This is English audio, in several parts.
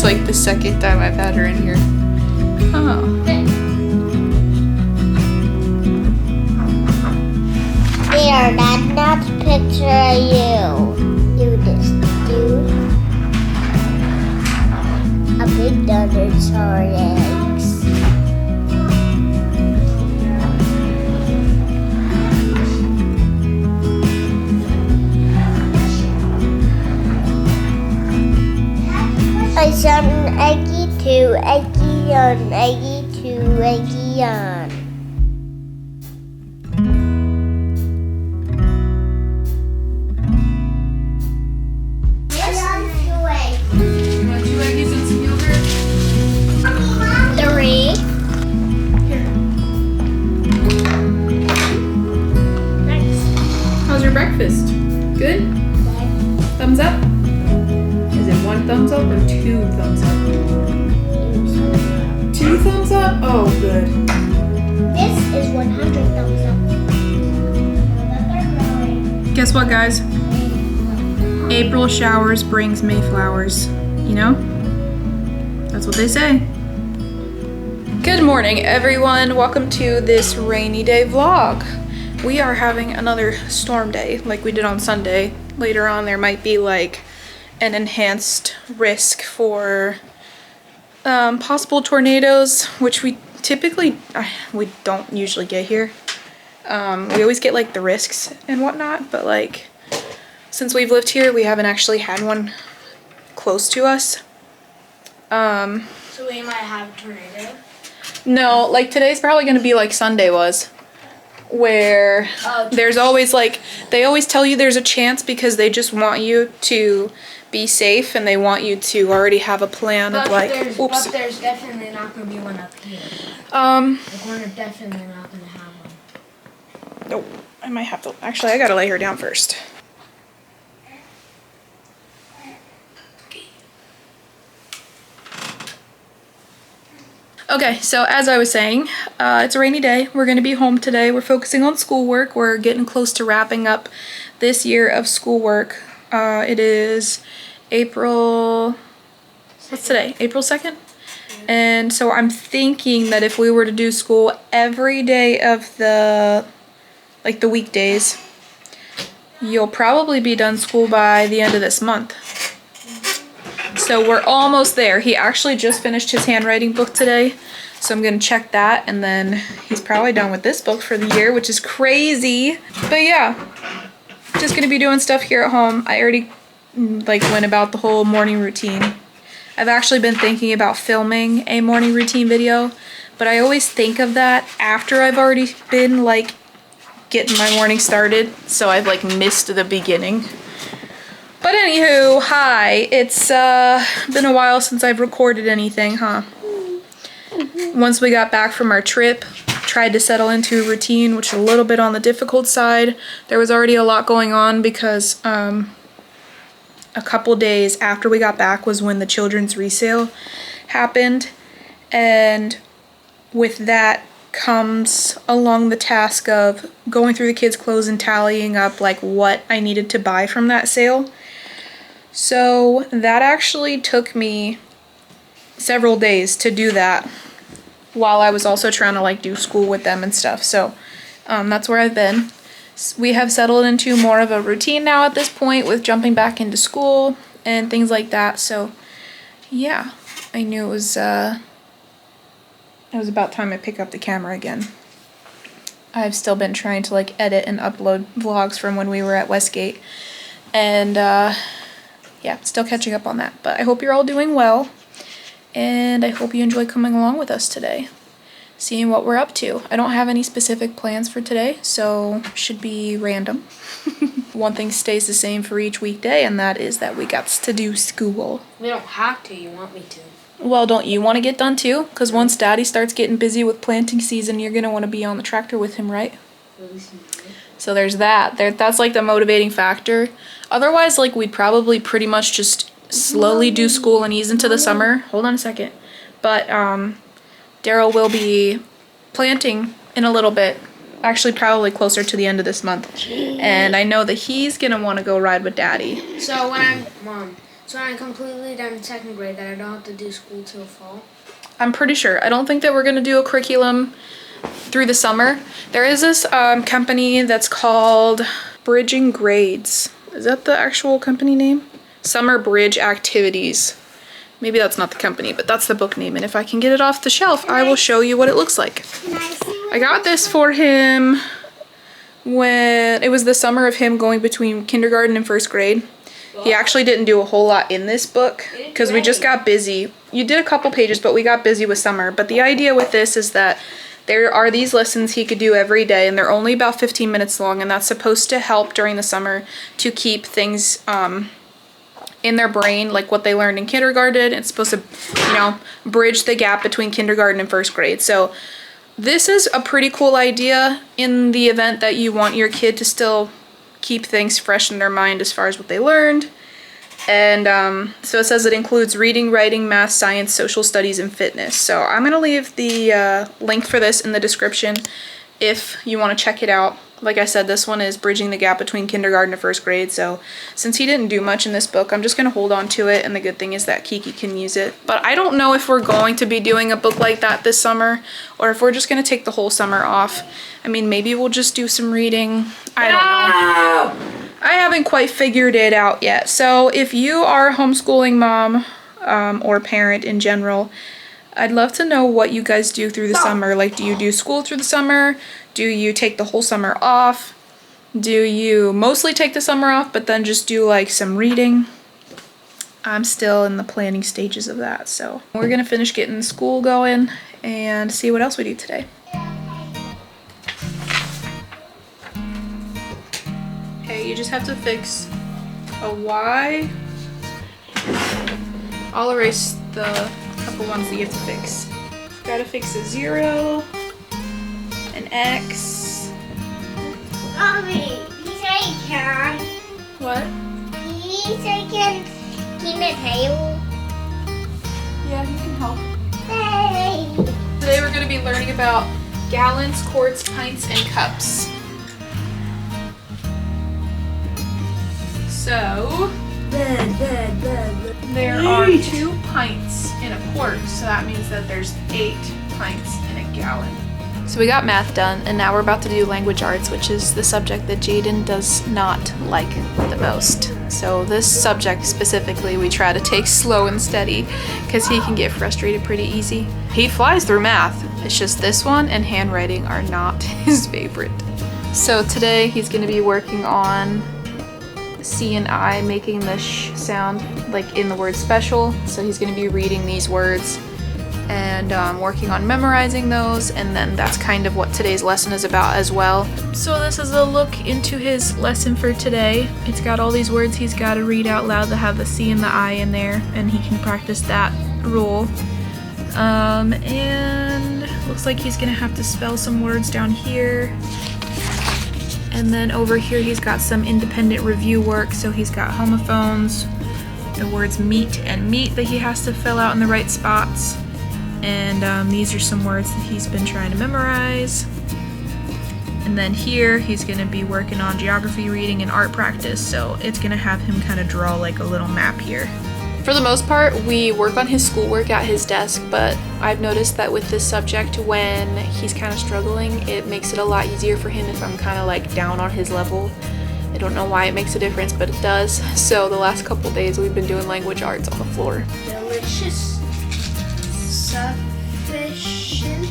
like the second time I've had her in here. Oh. There, that's not a picture of you. You this dude. A big dinosaur eggs. I saw an eggy too, eggy on, eggy two, eggy on. Breakfast. Good? Thumbs up? Is it one thumbs up or two thumbs up? Two thumbs up? Oh, good. This is 100 thumbs up. Guess what, guys? April showers brings May flowers. You know? That's what they say. Good morning, everyone. Welcome to this rainy day vlog. We are having another storm day like we did on Sunday. Later on there might be like an enhanced risk for possible tornadoes, which we typically, we don't usually get here. We always get like the risks and whatnot, but like since we've lived here we haven't actually had one close to us. So we might have a tornado? No, like today's probably gonna be like Sunday was. Where there's always like, they always tell you there's a chance because they just want you to be safe and they want you to already have a plan of like, oops. But there's definitely not going to be one up here. Like we're definitely not going to have one. Nope, I might have to, actually I gotta lay her down first. Okay, so as I was saying, it's a rainy day. We're going to be home today. We're focusing on schoolwork. We're getting close to wrapping up this year of schoolwork. It is April, what's today? April 2nd? And so I'm thinking that if we were to do school every day of the weekdays, you'll probably be done school by the end of this month. So we're almost there. He actually just finished his handwriting book today. So I'm going to check that and then he's probably done with this book for the year, which is crazy. But yeah, just going to be doing stuff here at home. I already like went about the whole morning routine. I've actually been thinking about filming a morning routine video, but I always think of that after I've already been like getting my morning started. So I've like missed the beginning. But anywho, hi, it's been a while since I've recorded anything, huh? Once we got back from our trip, tried to settle into a routine, which is a little bit on the difficult side. There was already a lot going on because a couple days after we got back was when the children's resale happened. And with that comes along the task of going through the kids' clothes and tallying up like what I needed to buy from that sale. So that actually took me several days to do that while I was also trying to like do school with them and stuff. So that's where I've been. We have settled into more of a routine now at this point with jumping back into school and things like that. So yeah, I knew it was about time I pick up the camera again. I've still been trying to like edit and upload vlogs from when we were at Westgate. And yeah, still catching up on that. But I hope you're all doing well. And I hope you enjoy coming along with us today, seeing what we're up to. I don't have any specific plans for today, so should be random. One thing stays the same for each weekday, and that is that we got to do school. We don't have to, you want me to. Well, don't you want to get done too? Because once Daddy starts getting busy with planting season, you're going to want to be on the tractor with him, right? So there's that. That's like the motivating factor. Otherwise, like we'd probably pretty much just slowly do school and ease into the summer. Hold on a second. But Daryl will be planting in a little bit. Actually, probably closer to the end of this month. And I know that he's going to want to go ride with Daddy. So when I'm, Mom, So I'm completely done in 2nd grade that I don't have to do school till fall? I'm pretty sure. I don't think that we're going to do a curriculum through the summer. There is this company that's called Bridging Grades. Is that the actual company name? Summer Bridge Activities. Maybe that's not the company, but that's the book name. And if I can get it off the shelf, I will show you what it looks like. I got this for him when it was the summer of him going between kindergarten and 1st grade. He actually didn't do a whole lot in this book because we just got busy. You did a couple pages, but we got busy with summer. But the idea with this is that there are these lessons he could do every day, and they're only about 15 minutes long, and that's supposed to help during the summer to keep things in their brain, like what they learned in kindergarten. It's supposed to, you know, bridge the gap between kindergarten and 1st grade. So this is a pretty cool idea in the event that you want your kid to still keep things fresh in their mind as far as what they learned. And so it says it includes reading, writing, math, science, social studies, and fitness. So I'm going to leave the link for this in the description if you want to check it out. Like I said, this one is bridging the gap between kindergarten and 1st grade. So since he didn't do much in this book, I'm just going to hold on to it. And the good thing is that Kiki can use it. But I don't know if we're going to be doing a book like that this summer, or if we're just going to take the whole summer off. I mean, maybe we'll just do some reading. I don't know. I haven't quite figured it out yet. So if you are a homeschooling mom or parent in general, I'd love to know what you guys do through the summer. Like, do you do school through the summer? Do you take the whole summer off? Do you mostly take the summer off but then just do like some reading? I'm still in the planning stages of that. So we're gonna finish getting school going and see what else we do today. Okay, you just have to fix a Y. I'll erase the couple ones that you have to fix. Gotta fix a 0, an X. Mommy, please I can. What? Please I can clean the table. Yeah, you can help. Hey. Today we're gonna be learning about gallons, quarts, pints, and cups. So, there are 2 pints in a quart, so that means that there's 8 pints in a gallon. So we got math done, and now we're about to do language arts, which is the subject that Jaden does not like the most. So this subject specifically, we try to take slow and steady, because he can get frustrated pretty easy. He flies through math. It's just this one and handwriting are not his favorite. So today he's going to be working on C and I, making the sh sound like in the word special. So he's going to be reading these words and working on memorizing those, and then that's kind of what today's lesson is about as well. So this is a look into his lesson for today. It's got all these words he's got to read out loud that have the C and the I in there, and he can practice that rule. And looks like he's gonna have to spell some words down here. And then over here he's got some independent review work. So he's got homophones, the words meat and meat that he has to fill out in the right spots. And these are some words that he's been trying to memorize. And then here he's gonna be working on geography, reading, and art practice. So it's gonna have him kind of draw like a little map here. For the most part, we work on his schoolwork at his desk, but I've noticed that with this subject, when he's kind of struggling, it makes it a lot easier for him if I'm kind of like down on his level. I don't know why it makes a difference, but it does. So the last couple days we've been doing language arts on the floor. Delicious. Sufficient.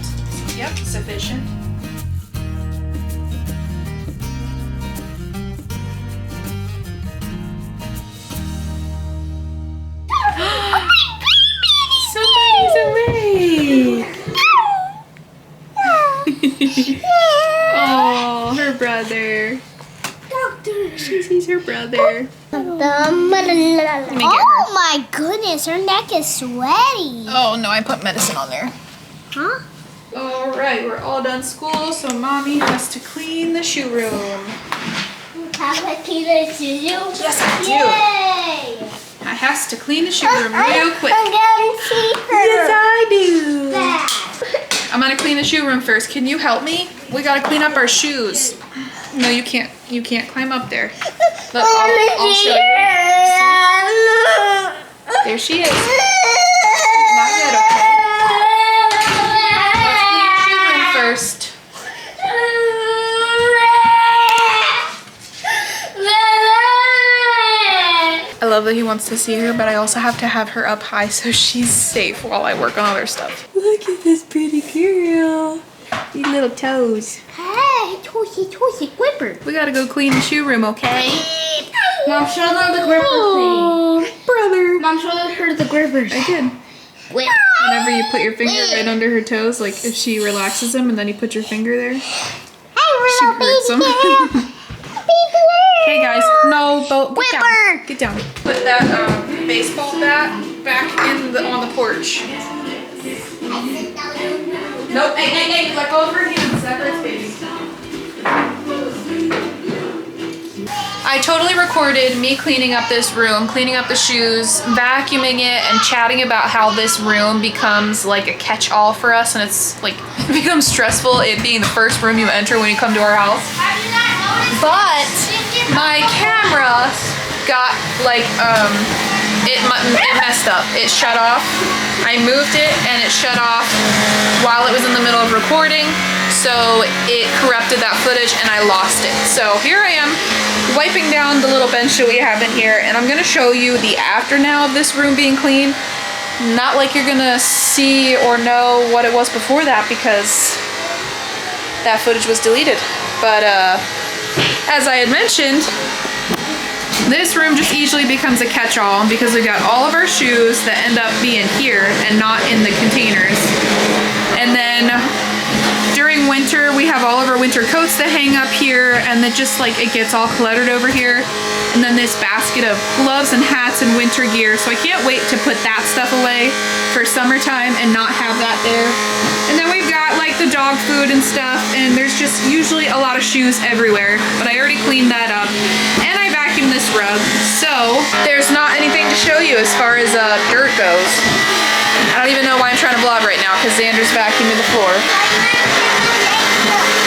Yep, sufficient. Somebody's awake. Oh, her brother. Doctor. She sees her brother. Oh my goodness, her neck is sweaty. Oh no, I put medicine on there. Huh? Alright, we're all done school, so mommy has to clean the shoe room. Have I clean the shoe? Yes, I do. Yay! I has to clean the shoe room real quick. I'm gonna see her. Yes, I do. Back. I'm gonna clean the shoe room first. Can you help me? We gotta clean up our shoes. No, you can't. You can't climb up there. Look, I'll show you. There she is. Not yet, okay? Let's clean your shoe room first. I love that he wants to see her, but I also have to have her up high so she's safe while I work on other stuff. Look at this pretty girl. These little toes. Hey, Tootsie, Whipper. We gotta go clean the shoe room, okay? Mom, show them the gripper Oh, brother. thing. Mom, show her the grippers. I did. Whip. Whenever you put your finger right under her toes, like if she relaxes them and then you put your finger there, she hurts them. Hey guys, no, get down. Get down. Put that baseball bat back on the porch. Nope, hey, let go of her hands. That hurts, baby. I totally recorded me cleaning up this room, cleaning up the shoes, vacuuming it, and chatting about how this room becomes like a catch-all for us, and it's like, it becomes stressful, it being the first room you enter when you come to our house. But my camera got like, it messed up. It shut off. I moved it and it shut off while it was in the middle of recording. So it corrupted that footage and I lost it. So here I am wiping down the little bench that we have in here, and I'm gonna show you the after now of this room being clean. Not like you're gonna see or know what it was before that because that footage was deleted. But as I had mentioned, this room just easily becomes a catch-all because we've got all of our shoes that end up being here and not in the containers. And then during winter, we have all of our winter coats that hang up here, and it just like, it gets all cluttered over here. And then this basket of gloves and hats and winter gear. So I can't wait to put that stuff away for summertime and not have that there. And then we've got like the dog food and stuff, and there's just usually a lot of shoes everywhere, but I already cleaned that up. And I vacuumed this rug. So there's not anything to show you as far as dirt goes. I don't even know why I'm trying to vlog right now because Xander's vacuuming the floor.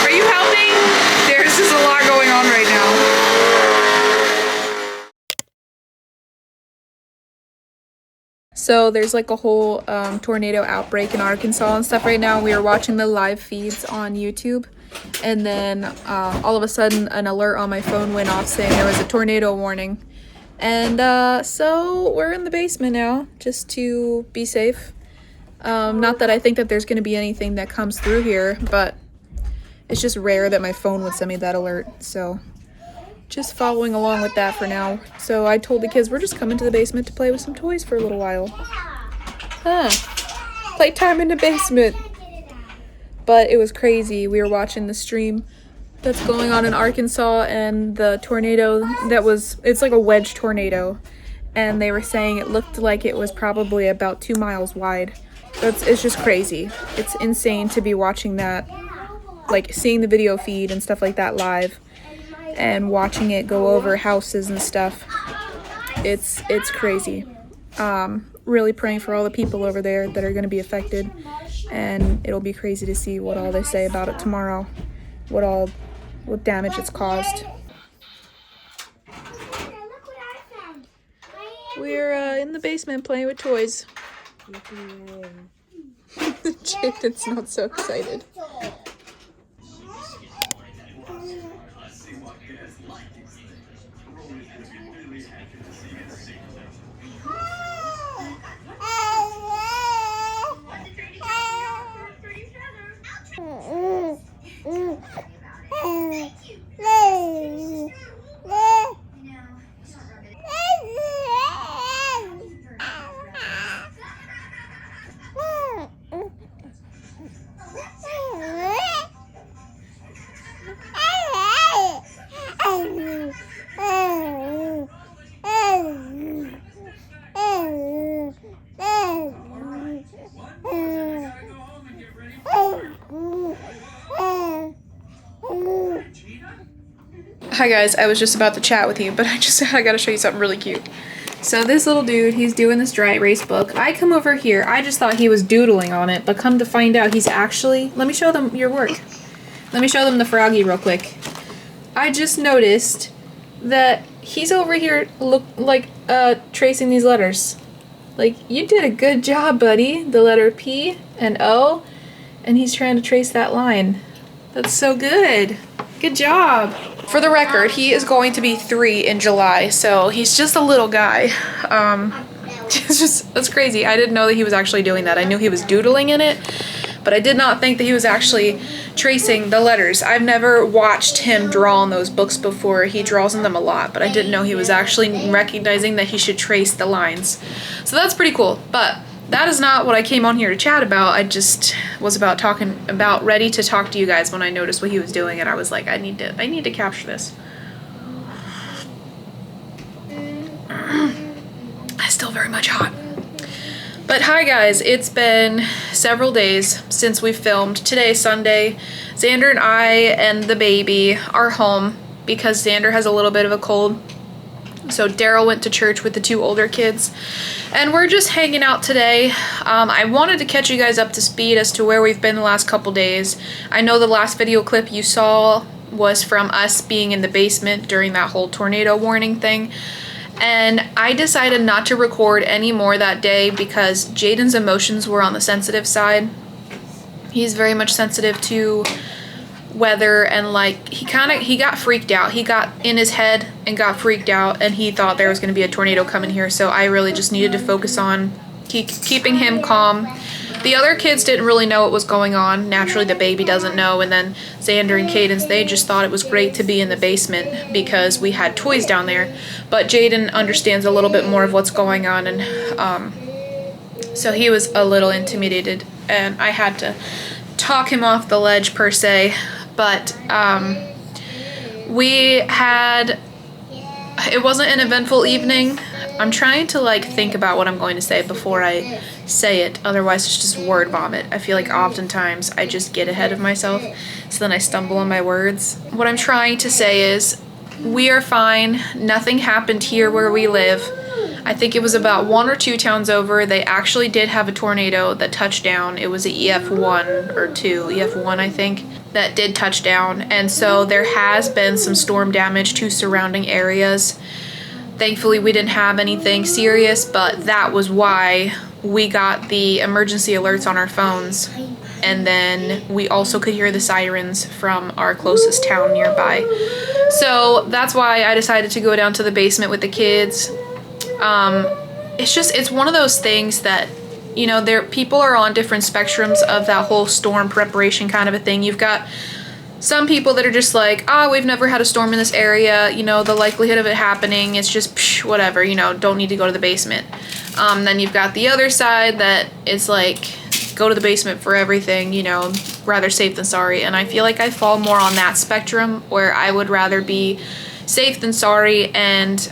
Are you helping? There's just a lot going on right now. So there's like a whole tornado outbreak in Arkansas and stuff right now. We are watching the live feeds on YouTube, and then all of a sudden an alert on my phone went off saying there was a tornado warning. And so we're in the basement now just to be safe. Not that I think that there's going to be anything that comes through here, but it's just rare that my phone would send me that alert. So just following along with that for now. So I told the kids we're just coming to the basement to play with some toys for a little while. Playtime in the basement. But it was crazy. We were watching the stream that's going on in Arkansas, and the tornado it's like a wedge tornado. And they were saying it looked like it was probably about 2 miles wide. So it's just crazy. It's insane to be watching that, like seeing the video feed and stuff like that live. And watching it go over houses and stuff. It's crazy. Really praying for all the people over there that are going to be affected, and it'll be crazy to see what all they say about it tomorrow, what damage it's caused. We're in the basement playing with toys. Jaden's not so excited. Hi guys, I was just about to chat with you, but I gotta show you something really cute. So this little dude, he's doing this dry erase book. I come over here, I just thought he was doodling on it, but come to find out he's actually, let me show them your work. Let me show them the froggy real quick. I just noticed that he's over here tracing these letters. Like, you did a good job, buddy. The letter P and O, and he's trying to trace that line. That's so good. Good job. For the record, he is going to be 3 in July, so he's just a little guy. That's crazy. I didn't know that he was actually doing that. I knew he was doodling in it, but I did not think that he was actually tracing the letters. I've never watched him draw in those books before. He draws in them a lot, but I didn't know he was actually recognizing that he should trace the lines. So that's pretty cool, but that is not what I came on here to chat about. I just was ready to talk to you guys when I noticed what he was doing, and I was like, I need to capture this. Still very much hot. But hi guys, it's been several days since we filmed. Today, Sunday, Xander and I and the baby are home because Xander has a little bit of a cold. So Daryl went to church with the 2 older kids, and we're just hanging out today. I wanted to catch you guys up to speed as to where we've been the last couple days. I know the last video clip you saw was from us being in the basement during that whole tornado warning thing. And I decided not to record any more that day because Jaden's emotions were on the sensitive side. He's very much sensitive to weather, and like he got freaked out. He got in his head and got freaked out, and he thought there was going to be a tornado coming here. So I really just needed to focus on keeping him calm. The other kids didn't really know what was going on. Naturally, the baby doesn't know, and then Xander and Cadence, they just thought it was great to be in the basement because we had toys down there. But Jaden understands a little bit more of what's going on, and so he was a little intimidated, and I had to talk him off the ledge per se. But it wasn't an eventful evening. I'm trying to like think about what I'm going to say before I say it, otherwise it's just word vomit. I feel like oftentimes I just get ahead of myself, so then I stumble on my words. What I'm trying to say is we are fine. Nothing happened here where we live. I think it was about 1 or 2 towns over. They actually did have a tornado that touched down. It was a EF1 or 2, EF1 I think, that did touch down. And so there has been some storm damage to surrounding areas. Thankfully, we didn't have anything serious, but that was why we got the emergency alerts on our phones. And then we also could hear the sirens from our closest town nearby. So that's why I decided to go down to the basement with the kids. It's one of those things that, you know, people are on different spectrums of that whole storm preparation kind of a thing. You've got some people that are just like, we've never had a storm in this area, you know, the likelihood of it happening, it's just whatever, you know, don't need to go to the basement. Then you've got the other side that is like, go to the basement for everything, you know, rather safe than sorry. And I feel like I fall more on that spectrum where I would rather be safe than sorry, and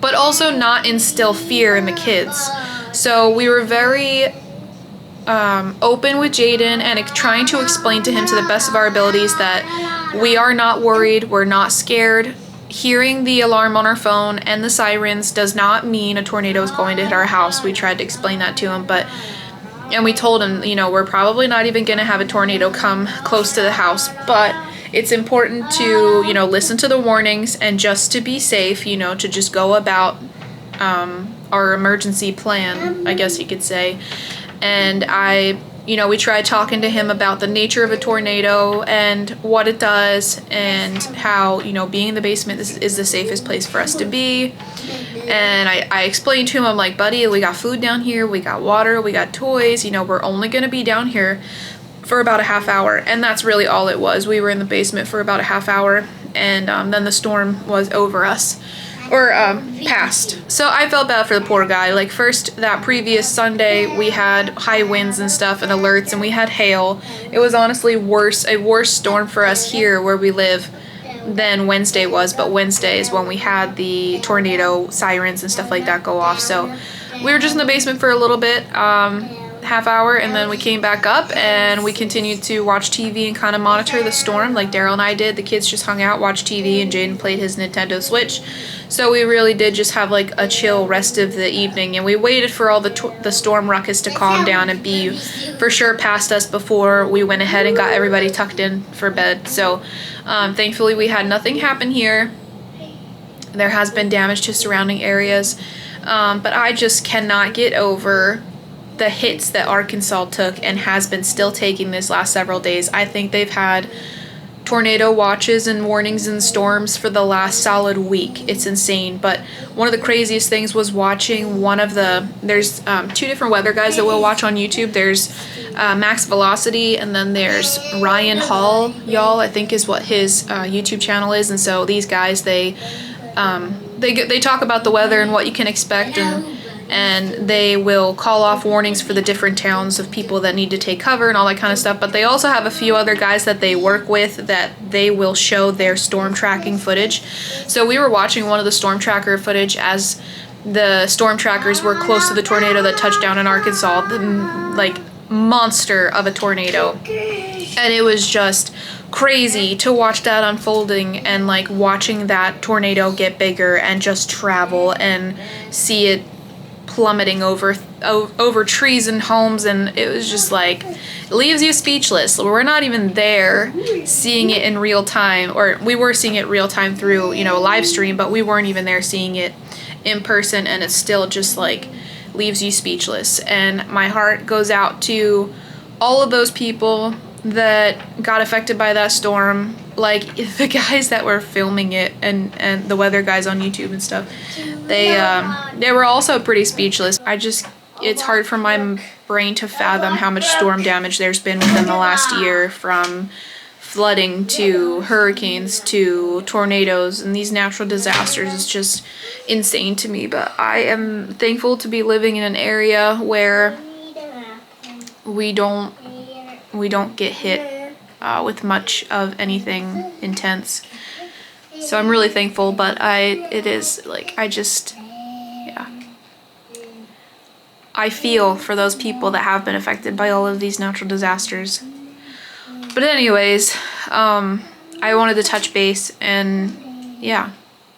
but also not instill fear in the kids. So we were very open with Jaden and trying to explain to him to the best of our abilities that we are not worried, we're not scared. Hearing the alarm on our phone and the sirens does not mean a tornado is going to hit our house. We tried to explain that to him, and we told him, you know, we're probably not even going to have a tornado come close to the house, but it's important to, you know, listen to the warnings and just to be safe, you know, to just go about our emergency plan, I guess you could say. And we tried talking to him about the nature of a tornado and what it does, and how, you know, being in the basement is the safest place for us to be. And I explained to him, I'm like, buddy, we got food down here, we got water, we got toys, you know, we're only going to be down here for about a half hour. And that's really all it was. We were in the basement for about a half hour, and then the storm was over us. Or passed. So I felt bad for the poor guy. Like, first, that previous Sunday, we had high winds and stuff and alerts, and we had hail. It was honestly a worse storm for us here where we live than Wednesday was, but Wednesday is when we had the tornado sirens and stuff like that go off. So we were just in the basement for a little bit, half hour, and then we came back up and we continued to watch TV and kind of monitor the storm like Daryl and I did. The kids just hung out, watched TV, and Jaden played his Nintendo Switch. So we really did just have like a chill rest of the evening, and we waited for all the storm ruckus to calm down and be for sure past us before we went ahead and got everybody tucked in for bed. So thankfully we had nothing happen here. There has been damage to surrounding areas. But I just cannot get over the hits that Arkansas took and has been still taking this last several days. I think they've had tornado watches and warnings and storms for the last solid week. It's insane. But one of the craziest things was watching there's two different weather guys that we'll watch on YouTube. There's Max Velocity, and then there's Ryan Hall, y'all, I think is what his YouTube channel is. And so these guys, they talk about the weather and what you can expect, and they will call off warnings for the different towns of people that need to take cover and all that kind of stuff. But they also have a few other guys that they work with that they will show their storm tracking footage. So we were watching one of the storm tracker footage as the storm trackers were close to the tornado that touched down in Arkansas, the monster of a tornado. And it was just crazy to watch that unfolding and watching that tornado get bigger and just travel and see it plummeting over trees and homes, and it was just it leaves you speechless. We're not even there seeing it in real time, or we were seeing it real time through live stream, but we weren't even there seeing it in person, and it still just leaves you speechless. And my heart goes out to all of those people that got affected by that storm, the guys that were filming it and the weather guys on YouTube and stuff. They were also pretty speechless. It's hard for my brain to fathom how much storm damage there's been within the last year, from flooding to hurricanes to tornadoes and these natural disasters. Is just insane to me. But I am thankful to be living in an area where we don't get hit with much of anything intense. So I'm really thankful, but I feel for those people that have been affected by all of these natural disasters. But anyways, I wanted to touch base and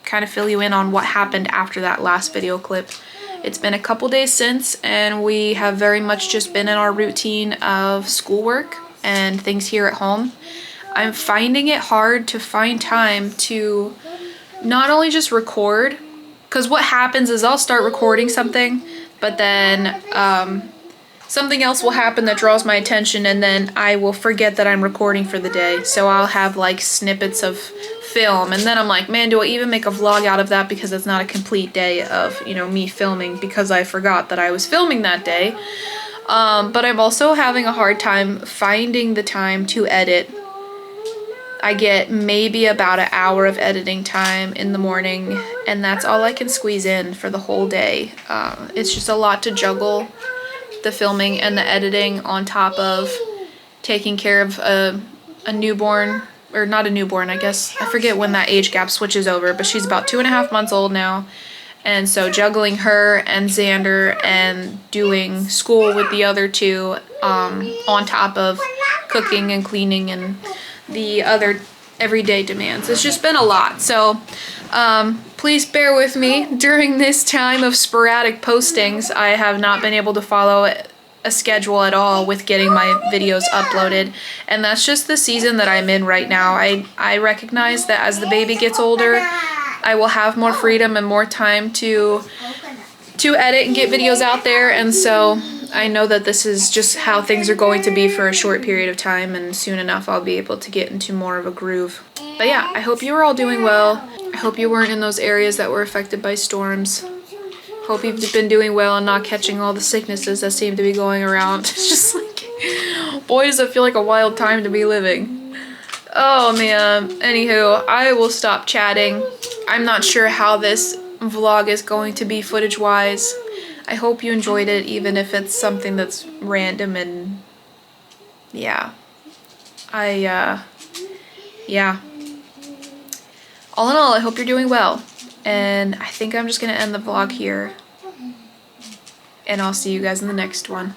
kind of fill you in on what happened after that last video clip. It's been a couple days since, and we have very much just been in our routine of schoolwork and things here at home. I'm finding it hard to find time to not only just record, because what happens is I'll start recording something, but then something else will happen that draws my attention, and then I will forget that I'm recording for the day. So I'll have snippets of film, and then I'm like, man, do I even make a vlog out of that, because it's not a complete day of me filming, because I forgot that I was filming that day. But I'm also having a hard time finding the time to edit. I get maybe about an hour of editing time in the morning, and that's all I can squeeze in for the whole day. It's just a lot to juggle, the filming and the editing, on top of taking care of a newborn, or not a newborn, I guess. I forget when that age gap switches over, but she's about 2.5 months old now. And so juggling her and Xander and doing school with the other two, on top of cooking and cleaning and the other everyday demands. It's just been a lot. So please bear with me during this time of sporadic postings. I have not been able to follow a schedule at all with getting my videos uploaded, and that's just the season that I'm in right now. I recognize that as the baby gets older, I will have more freedom and more time to edit and get videos out there, and so I know that this is just how things are going to be for a short period of time, and soon enough I'll be able to get into more of a groove. But yeah, I hope you are all doing well. I hope you weren't in those areas that were affected by storms. Hope you've been doing well and not catching all the sicknesses that seem to be going around. It's just boy, does it feel like a wild time to be living. Oh man, anywho, I will stop chatting. I'm not sure how this vlog is going to be footage-wise. I hope you enjoyed it, even if it's something that's random, and yeah. All in all, I hope you're doing well. And I think I'm just gonna end the vlog here. And I'll see you guys in the next one.